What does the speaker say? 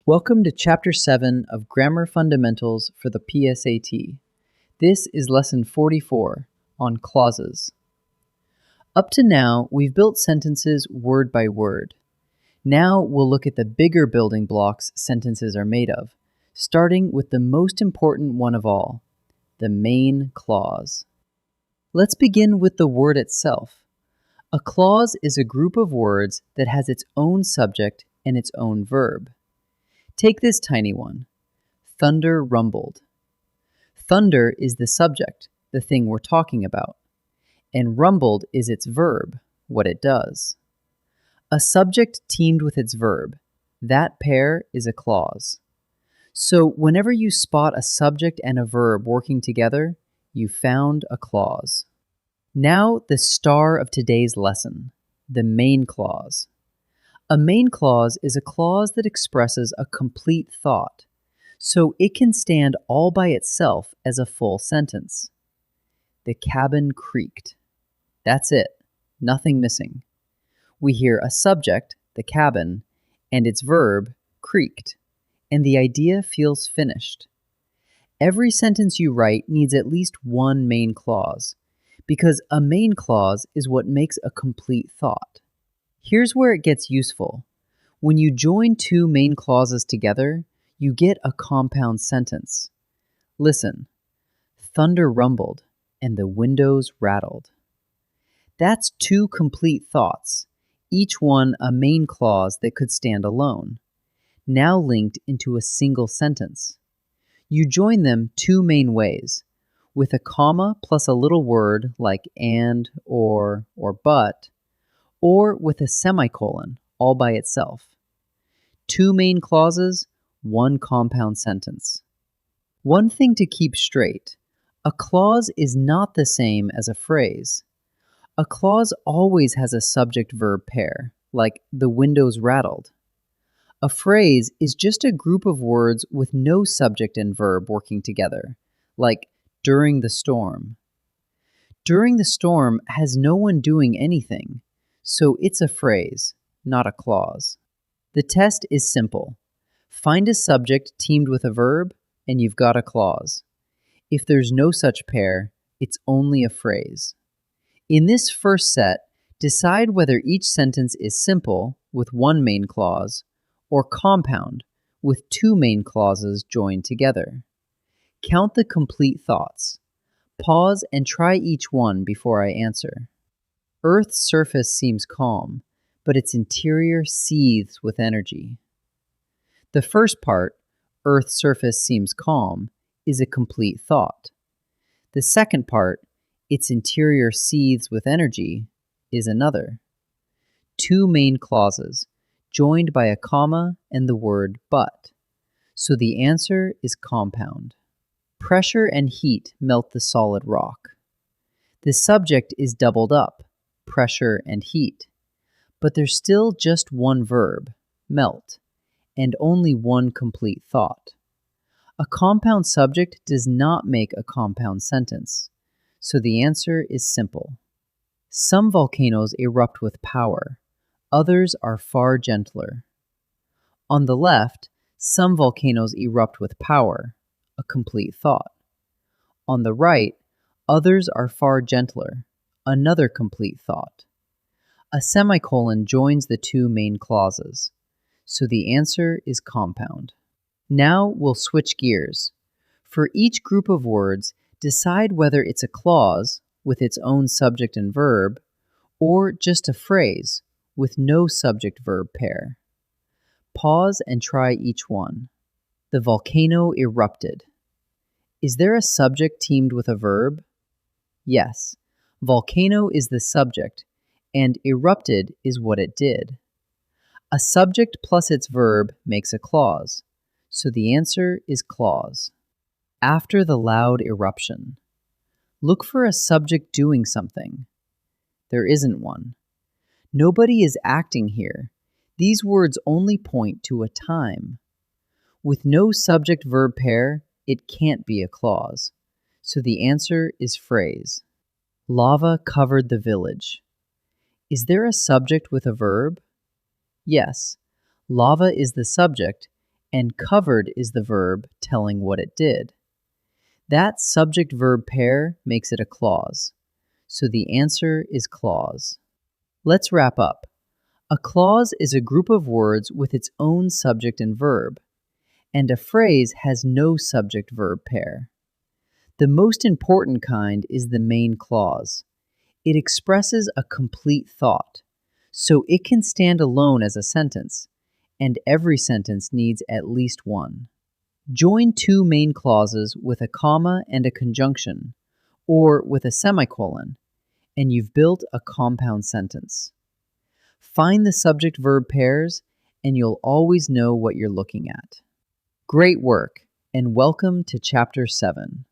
Welcome to Chapter 7 of Grammar Fundamentals for the PSAT. This is Lesson 44 on clauses. Up to now, we've built sentences word by word. Now we'll look at the bigger building blocks sentences are made of, starting with the most important one of all, the main clause. Let's begin with the word itself. A clause is a group of words that has its own subject and its own verb. Take this tiny one. Thunder rumbled. Thunder is the subject, the thing we're talking about, and rumbled is its verb, what it does. A subject teamed with its verb, that pair is a clause. So whenever you spot a subject and a verb working together, you found a clause. Now the star of today's lesson, the main clause. A main clause is a clause that expresses a complete thought, so it can stand all by itself as a full sentence. The cabin creaked. That's it, nothing missing. We hear a subject, the cabin, and its verb, creaked, and the idea feels finished. Every sentence you write needs at least one main clause, because a main clause is what makes a complete thought. Here's where it gets useful. When you join two main clauses together, you get a compound sentence. Listen, thunder rumbled and the windows rattled. That's two complete thoughts, each one a main clause that could stand alone, now linked into a single sentence. You join them two main ways, with a comma plus a little word like and, or but, or with a semicolon all by itself. Two main clauses, one compound sentence. One thing to keep straight, a clause is not the same as a phrase. A clause always has a subject-verb pair, like the windows rattled. A phrase is just a group of words with no subject and verb working together, like during the storm. During the storm has no one doing anything, so it's a phrase, not a clause. The test is simple. Find a subject teamed with a verb, and you've got a clause. If there's no such pair, it's only a phrase. In this first set, decide whether each sentence is simple, with one main clause, or compound, with two main clauses joined together. Count the complete thoughts. Pause and try each one before I answer. Earth's surface seems calm, but its interior seethes with energy. The first part, Earth's surface seems calm, is a complete thought. The second part, its interior seethes with energy, is another. Two main clauses, joined by a comma and the word but. So the answer is compound. Pressure and heat melt the solid rock. The subject is doubled up, pressure and heat, but there's still just one verb, melt, and only one complete thought. A compound subject does not make a compound sentence, so the answer is simple. Some volcanoes erupt with power, others are far gentler. On the left, some volcanoes erupt with power, a complete thought. On the right, others are far gentler, another complete thought. A semicolon joins the two main clauses, so the answer is compound. Now we'll switch gears. For each group of words, decide whether it's a clause with its own subject and verb, or just a phrase with no subject-verb pair. Pause and try each one. The volcano erupted. Is there a subject teamed with a verb? Yes, volcano is the subject, and erupted is what it did. A subject plus its verb makes a clause, so the answer is clause. After the loud eruption. Look for a subject doing something. There isn't one. Nobody is acting here. These words only point to a time. With no subject-verb pair, it can't be a clause, so the answer is phrase. Lava covered the village. Is there a subject with a verb? Yes, lava is the subject, and covered is the verb telling what it did. That subject-verb pair makes it a clause. So the answer is clause. Let's wrap up. A clause is a group of words with its own subject and verb, and a phrase has no subject-verb pair. The most important kind is the main clause. It expresses a complete thought, so it can stand alone as a sentence, and every sentence needs at least one. Join two main clauses with a comma and a conjunction, or with a semicolon, and you've built a compound sentence. Find the subject-verb pairs, and you'll always know what you're looking at. Great work, and welcome to Chapter 7.